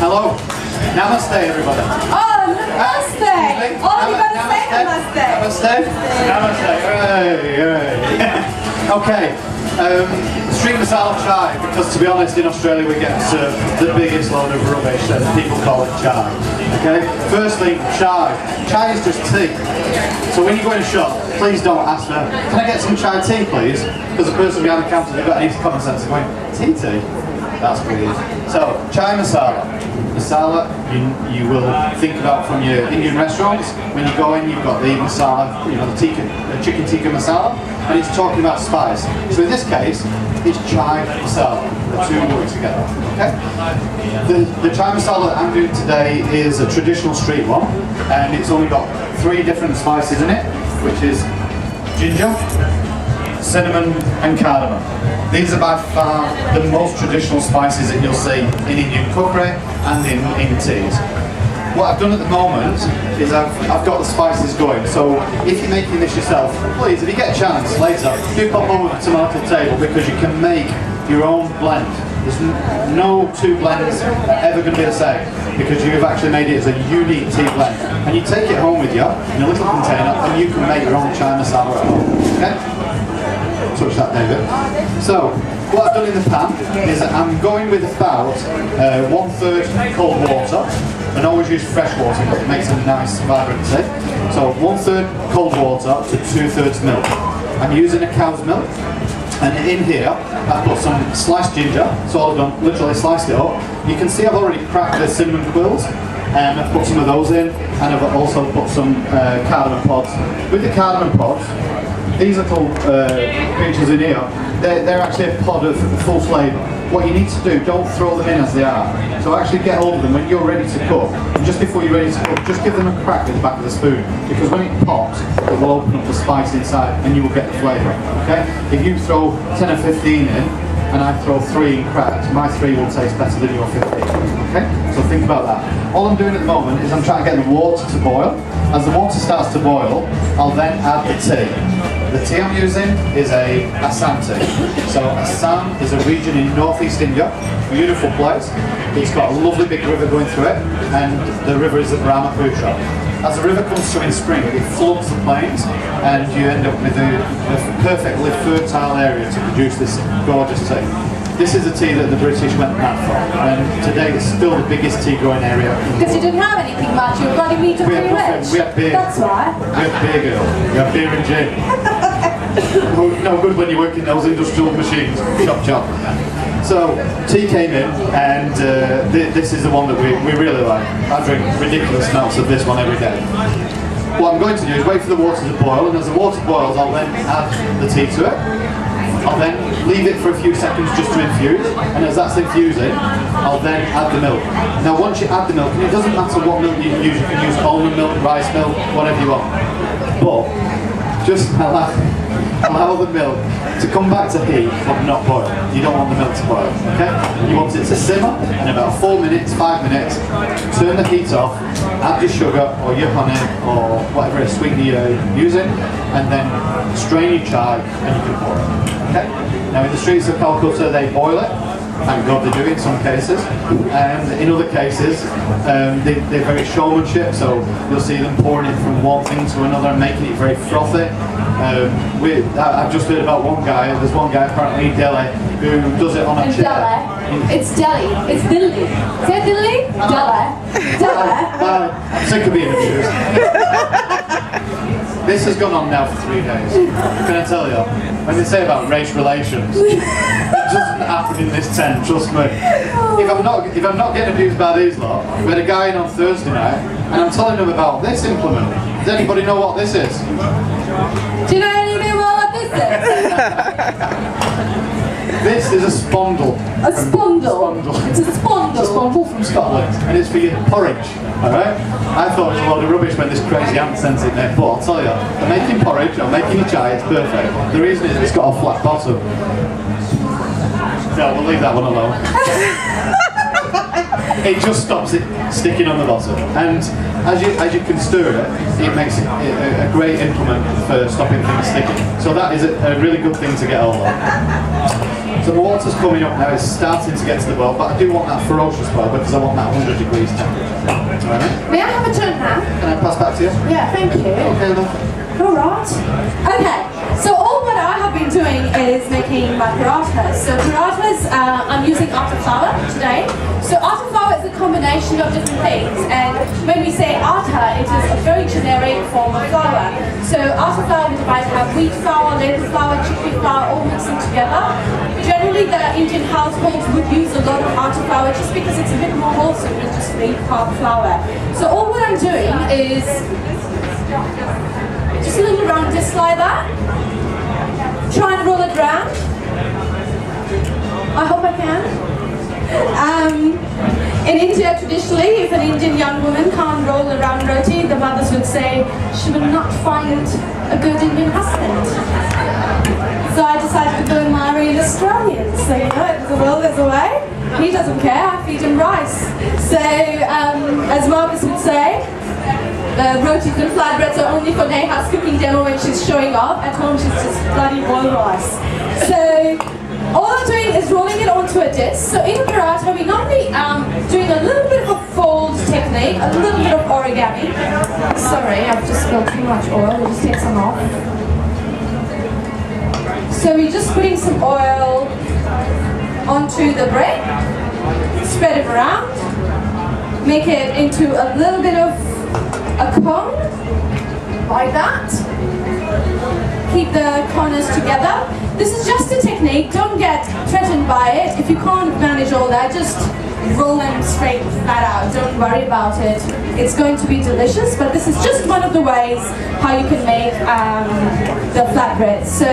Hello. Namaste, everybody. Oh, namaste. Oh, you got to say namaste. Namaste. Namaste. Hooray. Okay. Street masala chai, because to be honest, in Australia we get served the biggest load of rubbish and people call it chai. Okay? Firstly, chai. Chai is just tea. So when you go in a shop, please don't ask for, can I get some chai tea please? Because the person behind the counter, they've got any common sense, they're going, tea? That's weird. So, chai masala. Masala, you will think about from your Indian restaurants. When you go in, you've got the masala, you know, the chicken tikka masala, and it's talking about spice. So in this case, it's chai masala. The two work together. Okay? The chai masala that I'm doing today is a traditional street one, and it's only got 3 different spices in it, which is ginger, cinnamon and cardamom. These are by far the most traditional spices that you'll see in Indian cookery and in teas. What I've done at the moment is I've got the spices going, so if you're making this yourself, please, if you get a chance later, do pop over to my little table because you can make your own blend. There's no 2 blends ever going to be the same because you've actually made it as a unique tea blend. And you take it home with you in a little container and you can make your own chai masala at home. Okay? Touch that, David. So, what I've done in the pan is that I'm going with about 1/3 cold water, and always use fresh water because it makes a nice vibrant tea. So 1/3 cold water to 2/3 milk. I'm using a cow's milk, and in here I've put some sliced ginger, so all I've done, literally sliced it up. You can see I've already cracked the cinnamon quills, and I've put some of those in, and I've also put some cardamom pods. With the cardamom pods, these little creatures in here, they're actually a pod of full flavour. What you need to do, don't throw them in as they are. So actually get hold of them when you're ready to cook. And just before you're ready to cook, just give them a crack with the back of the spoon. Because when it pops, it will open up the spice inside and you will get the flavour. Okay? If you throw 10 or 15 in, and I throw 3 in cracked, my 3 will taste better than your 15. Okay? So think about that. All I'm doing at the moment is I'm trying to get the water to boil. As the water starts to boil, I'll then add the tea. The tea I'm using is a Assam tea. So Assam is a region in northeast India, beautiful place. It's got a lovely big river going through it, and the river is the Brahmaputra. As the river comes through in spring, it floods the plains, and you end up with a perfectly fertile area to produce this gorgeous tea. This is a tea that the British went mad for, and today it's still the biggest tea growing area. Because you didn't have anything much, you were running meat and pretty rich. We had beer. That's right. We had beer, girl. We had beer and gin. No good when you work in those industrial machines. Chop, chop. So, tea came in, and this is the one that we really like. I drink ridiculous amounts of this one every day. What I'm going to do is wait for the water to boil, and as the water boils, I'll then add the tea to it. I'll then leave it for a few seconds just to infuse, and as that's infusing, I'll then add the milk. Now once you add the milk, and it doesn't matter what milk you use almond milk, rice milk, whatever you want, but just allow the milk to come back to heat but not boil. You don't want the milk to boil, okay? You want it to simmer in about 4 minutes, 5 minutes, turn the heat off, add your sugar or your honey or whatever sweetener you're using, and then strain your chai and you can pour it, okay? Now in the streets of Calcutta they boil it. Thank God they do in some cases, and in other cases they're very showmanship, so you'll see them pouring it from one thing to another and making it very frothy. I've just heard about one guy, there's one guy apparently in Delhi who does it on a chair. Delhi? It's Delhi. It's Delhi. Is it Delhi? Delhi. I'm sick of being abused. This has gone on now for 3 days. Can I tell you? When they say about race relations, it doesn't happen in this tent, trust me. If I'm not getting abused by these lot, we had a guy in on Thursday night, and I'm telling him about this implement. Does anybody know what this is? Do you know anything what this is? This is a spondle. A spondle? It's a spondle. It's a spondle from Scotland, and it's for your porridge, alright? I thought it was a load of rubbish when this crazy ant sends it there, but I'll tell you, I'm making porridge, I'm making a chai, it's perfect. The reason is it's got a flat bottom. No, we'll leave that one alone. It just stops it sticking on the bottom, and as you can stir it, it makes it a great implement for stopping things sticking. So that is a really good thing to get hold of. So the water's coming up now, it's starting to get to the boil, but I do want that ferocious boil because I want that 100 degrees temperature. Right? May I have a turn now? Can I pass back to you? Yeah, thank you. Okay, love. Alright. Okay, so all what I have been doing is making my parathas. So parathas, I'm using atta flour today. So atta flour is a combination of different things, and when we say atta, it is a very generic form of flour. So atta flour we might have wheat flour, lentil flour, chickpea flour, all mixing together. Generally the Indian households would use a lot of atta flour just because it's a bit more wholesome than just wheat flour. So all what I'm doing is just a little round disc like that. Try and roll it round. I hope I can. In India, traditionally, if an Indian young woman can't roll a round roti, the mothers would say she will not find a good Indian husband. So I decided to go and marry an Australian. So, you know, if the world is away, he doesn't care, I feed him rice. So, as Marcus would say, rotis and flatbreads are only for Neha's cooking demo when she's showing off. At home, she's just bloody boiled rice. So, all I'm doing is rolling it onto a disc. So in paratha, we normally doing a little bit of a fold technique, a little bit of origami. Sorry, I've just spilled too much oil. We'll just take some off. So we're just putting some oil onto the bread, spread it around, make it into a little bit of a cone, like that. Keep the corners together. This is just a technique, don't get threatened by it. If you can't manage all that, just roll them straight flat out. Don't worry about it. It's going to be delicious, but this is just one of the ways how you can make the flatbread. So,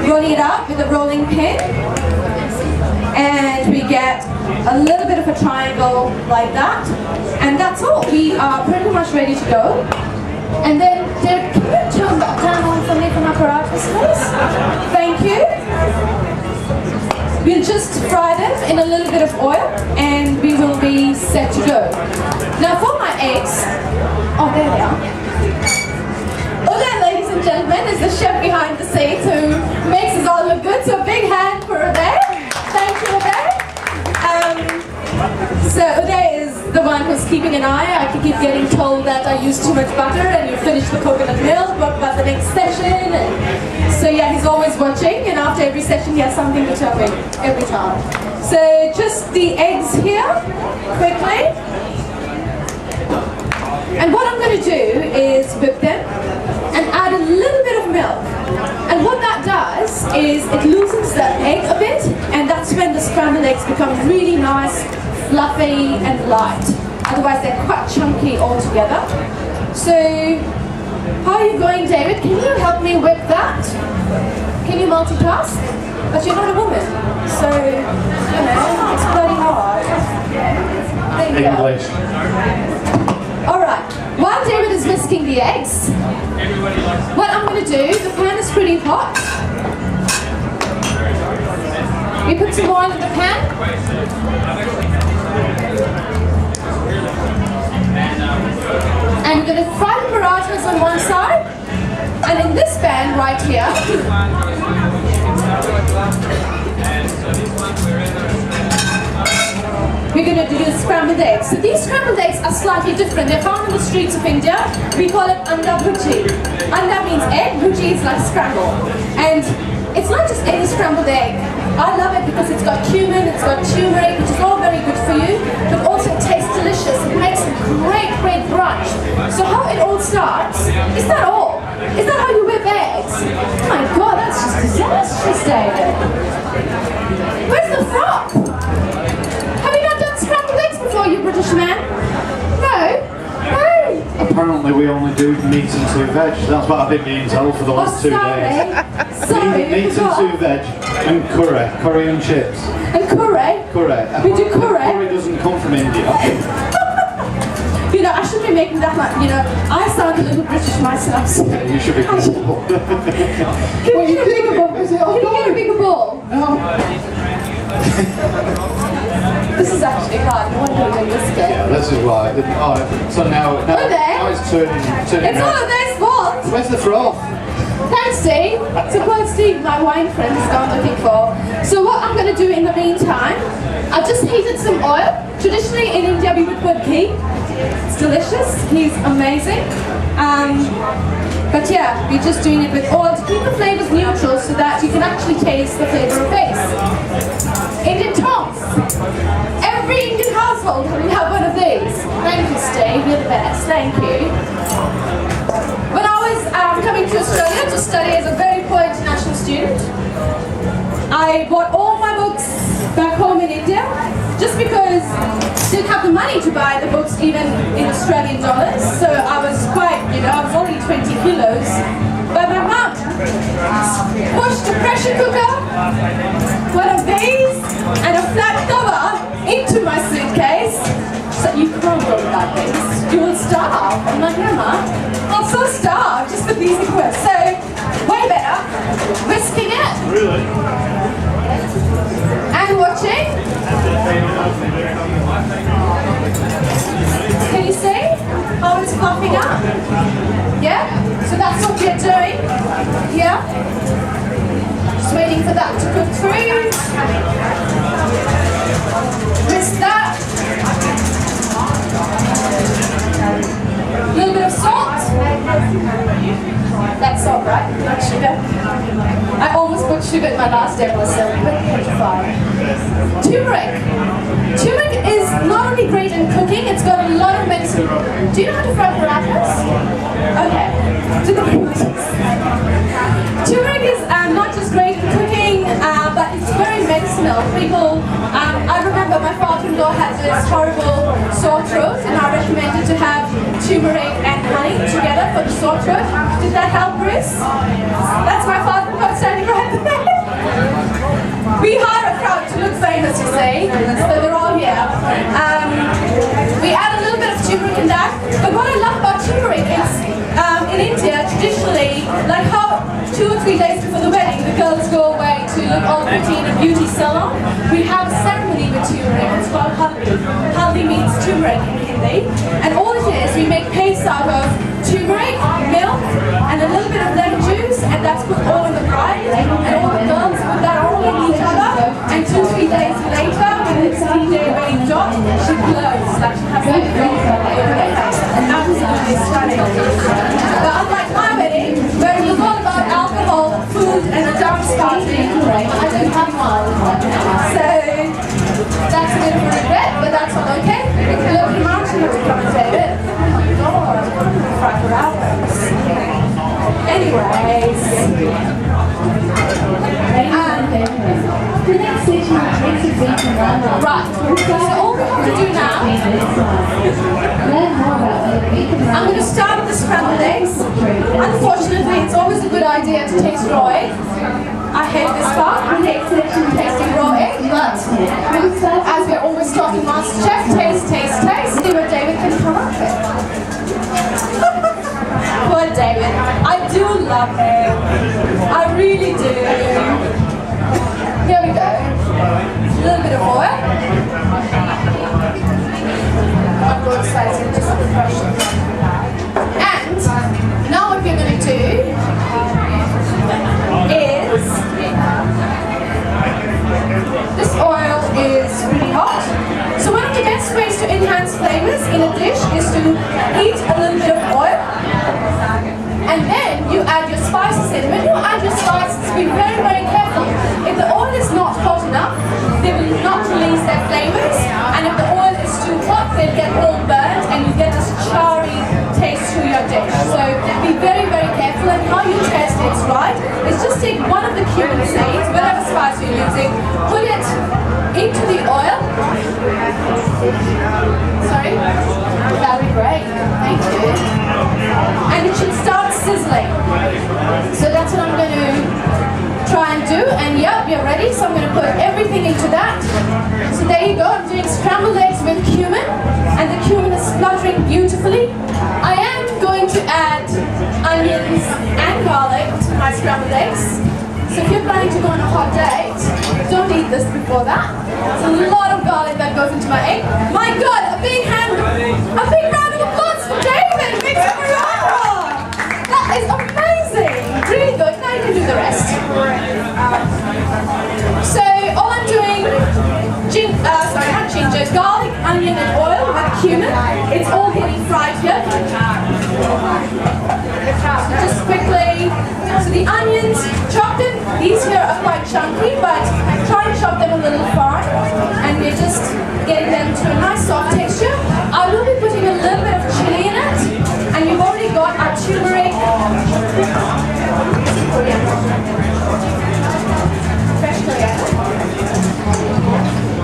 rolling it up with a rolling pin, and we get a little bit of a triangle like that, and that's all. We are pretty much ready to go. And then, can you turn that down on for me for my parathas, please? Thank you. We'll just fry them in a little bit of oil, and we will be set to go. Now for my eggs, oh there they are. Uday, ladies and gentlemen, is the chef behind the scenes who makes us all look good. So a big hand for Uday. Thank you, Uday. So Uday is the one who's keeping an eye. I keep getting told that I use too much butter and you finish the coconut milk, what about the next session? And so yeah, he's always watching, and after every session he has something to tell me, every time. So just the eggs here, quickly. And what I'm going to do is whip them and add a little bit of milk. And what that does is it loosens the egg a bit, and that's when the scrambled eggs become really nice, fluffy and light. Otherwise they're quite chunky altogether. So, how are you going, David? Can you help me whip that? Can you multitask? But you're not a woman, so, you know, it's bloody hard. There you go. English. Alright, while David is whisking the eggs, what I'm going to do, the pan is pretty hot. We put some oil in the pan. And we're going to fry the parathas on one side. And in this pan right here, we're going to do the scrambled eggs. So these scrambled eggs are slightly different. They're found in the streets of India. We call it anda bhuji. Anda means egg, bhuji is like scramble. And it's not just any scrambled egg. I love it because it's got cumin, it's got turmeric, which is all very good for you, but also it tastes delicious. It makes a great, great brunch. So how it all starts, is that all? Is that how you whip eggs? Oh my God, that's just disastrous, David. Where's the frog? Have you not done scrambled eggs before, you British man? No? No? Apparently we only do meat and 2 veg. That's what I've been being told for the last 2 days. Sorry, meat and 2 veg and curry and chips. And curry? Curry. We do curry? Curry doesn't come from India. You know, I shouldn't be making that much, you know, I sound a little British myself, so. Yeah, you should be comfortable. Can you get a bigger bowl? Can you get a bigger bowl? No. This is actually hard, no wonder we're this good. Yeah, this is why. Oh, so now it's turning It's all around. of their fault. Where's the froth? Thanks, Steve. So poor Steve, my wine friend, has gone looking for. So what I'm going to do in the meantime, I've just heated some oil. Traditionally in India we would put ghee. It's delicious, ghee's amazing. But yeah, we're just doing it with oil to keep the flavors neutral so that you can actually taste the flavor of base. Indian toast. Every Indian household will have one of these. Thank you, Steve, you're the best, thank you. When I was coming to Australia to study as a very poor international student, I bought all my books back home in India just because I didn't have the money to buy the books even in Australian dollars. So I was quite, I was only 20 kilos. But my mum pushed a pressure cooker, one of these, and a flat cover into my suitcase. So you can't go without this. You will starve. I'm like, no, Mum, I'm so starved just for these equipment. So, way better, whisking it. Really? And watching. Can you see how it's fluffing up? Yeah? So that's what we're doing. Yeah? Just waiting for that to cook through. Whisk that. A little bit of salt. That's salt, right? Not sugar. I almost put sugar in my last episode, but petrified. Turmeric. Turmeric is not only great in cooking, it's got a lot of medicine. Do you know how to fry parathas? Okay. To the point. Turmeric is not just great in cooking, but it's very medicinal. People, I remember my father-in-law had this horrible sore throat, and I recommended to have turmeric and honey together for the sore throat. Did that help, Bruce? That's my father-in-law standing right there. We hire a crowd to look famous, you see, so they're all here. We add a little bit of turmeric in that, but what I love about turmeric is in India, traditionally, like how 2 or 3 days before the wedding, the girls go away to look all pretty in a beauty salon. We have a ceremony with turmeric. It's called haldi. Haldi means turmeric in Hindi. And all it is, we make paste out of turmeric, milk, and a little bit of lemon juice, and that's put all in the bride. And all the girls put that all in each other. And 2 or 3 days later, when it's D-Day wedding dot, she glows like she has a gold over her face. And absolutely stunning. But unlike my wedding, where it was all about alcohol, food, and a dance party, I don't have one. So that's a bit of a regret, but that's all okay. Look, the mountain to come and take it. Oh my god, fry for hours. Anyways. The next station is Right, so all we have to do now, I'm going to start with the scrambled eggs. Unfortunately, it's always a good idea to taste raw egg. I hate this part, I hate tasting raw egg, but as we're always talking MasterChef, taste, taste, taste, see what David can come up with. Poor David, I do love him. I really do. Here we go. A little bit of oil. On both sides, and just brush it. And now what we're going to do is, this oil is really hot. So one of the best ways to enhance flavors in a dish is to heat a little bit of oil. And then you add your spices in. When you add your spices, be very, very careful. If the oil is not hot enough, they will not release their flavors. And if the oil is too hot, they'll get all burnt and you get this charry taste to your dish. So be very, very careful. And how you test it's right is just take one of the cumin seeds, whatever spice you're using, put it into the oil. Sorry? That would be great. Thank you. And it should start sizzling. So that's what I'm going to try and do. And yep, you're ready. So I'm going to put everything into that. So there you go. I'm doing scrambled eggs with cumin. And the cumin is spluttering beautifully. I am going to add onions and garlic to my scrambled eggs. So if you're planning to go on a hot date, don't eat this before that. There's a lot of garlic that goes into my egg. My God, a big round of applause for David! Mix Ferrara! That is amazing! Really good. Now you can do the rest. It's all getting fried here. Just quickly, so the onions, chop them. These here are quite chunky, but try and chop them a little fine. And we're just getting them to a nice soft texture. I will be putting a little bit of chili in it, and you've already got our turmeric, fresh coriander.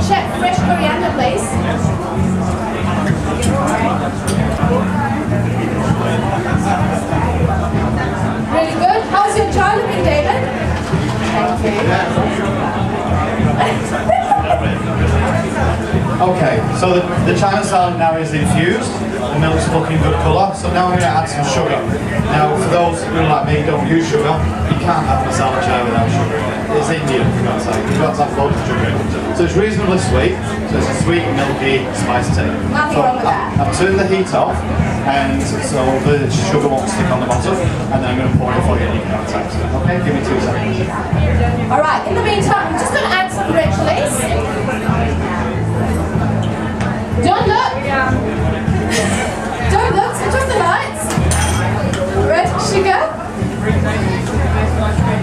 Chef, fresh coriander, please. Really good. How's your chai looking, David? Thank you. Okay, so the China salad now is infused. The milk's looking good colour. So now I'm going to add some sugar. Now, for those who like me don't use sugar, you can't have masala chai without sugar. It's Indian, for God's sake. You've got to have loads of sugar in it. So it's reasonably sweet. So it's a sweet, milky spice tea. Nothing So wrong with that. I've turned the heat off, and so the sugar won't stick on the bottom. And then I'm going to pour it for you, and you can have taste it. Okay, give me 2 seconds. All right. In the meantime, I'm just going to add some red chilies. Don't look. Don't look. Switch off the lights. Red sugar.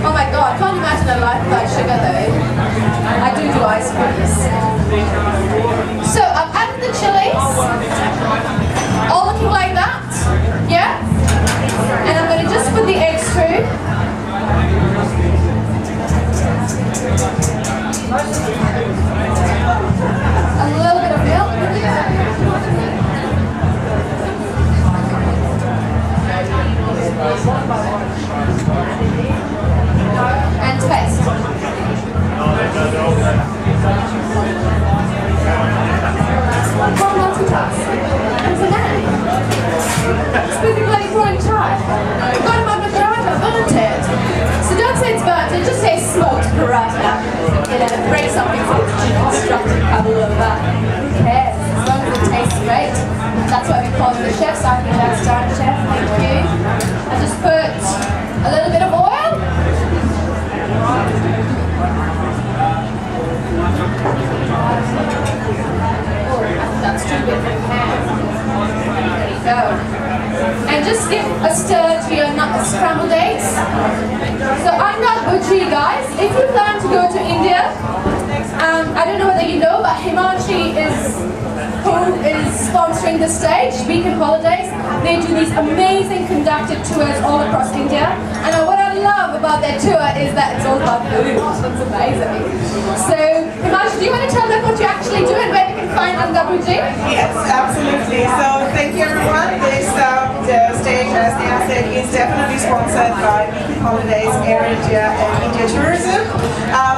Oh my God! I can't imagine a life without sugar, though. I do ice creams. So I've added the chilies. All looking like that. Yeah. And I'm going to just put the eggs through. A little bit of milk. And taste. One multitask. What's the name? Spooky bloody pouring chai. We've got him on the paratha, burnt it. So don't say it's burnt, it just say smoked paratha. You know, break something from the deconstructed cover over. Who cares? As long as it tastes great. That's why we call it the chef's. I think that's done, chef. Thank you. I just put a little bit of oil. Oh, that's too big for the pan. There you go. And just give a stir to your scrambled eggs. So I'm not butchery, guys. If you plan to go to India, I don't know whether you know, but Himanshi who is sponsoring the stage, Weekend Holidays. They do these amazing conducted tours all across India. And what I love about their tour is that it's all about food. It's amazing. So, Himanshi, do you want to tell them what you actually do and where they can find Andabuji? Yes, absolutely. So thank you everyone. This stage, as Neha said, is definitely sponsored by Weekend Holidays, Air India and India Tourism.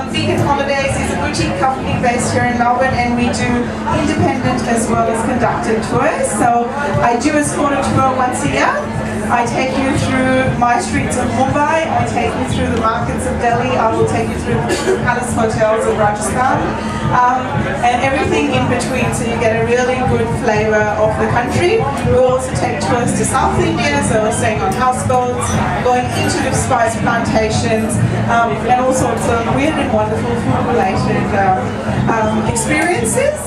Weekend Holidays is a boutique company based here in Melbourne, and we do independent as well as conducted tours. So I do a smaller tour once a year. I take you through my streets of Mumbai, I take you through the markets of Delhi, I will take you through the palace hotels of Rajasthan, and everything in between, so you get a really good flavour of the country. We'll also take tours to South India, so we're staying on houseboats, going into the spice plantations, and all sorts of weird and wonderful food-related experiences.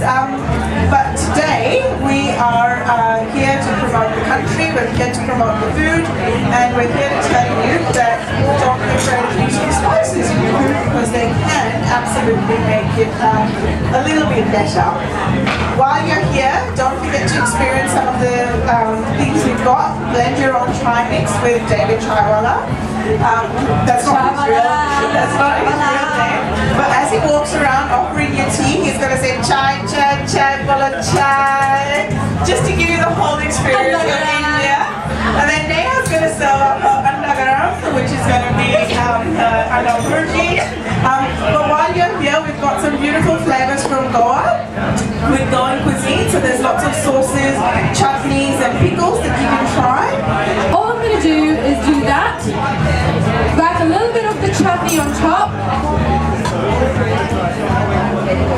But today, we are here to promote the country, we're here to promote the food, and we're here to tell you that don't be afraid of using spices in your food, because they can absolutely make it a little bit better. While you're here, don't forget to experience some of the things we've got. Blend your own chai mix with David Chaiwala. That's not his real name. But as he walks around offering you tea, he's going to say chai, chai, chai, bola chai, just to give you the whole experience of India. And then Neha's going to sell Andagaram, which is going to be Anamurji. But while you're here, we've got some beautiful flavors from Goa with Goan cuisine. So there's lots of sauces, chutneys and pickles that you can try. All I'm going to do is do that. Whack a little bit of the chutney on top.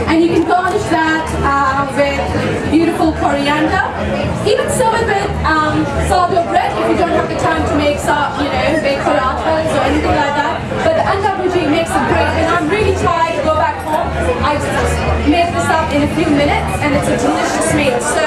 And you can garnish that with beautiful coriander. Even serve it with sourdough bread if you don't have the time to make bake parathas or anything like that. But the anda bhuji makes it great. And I'm really tired to go back home. I just made this up in a few minutes, and it's a delicious meal. So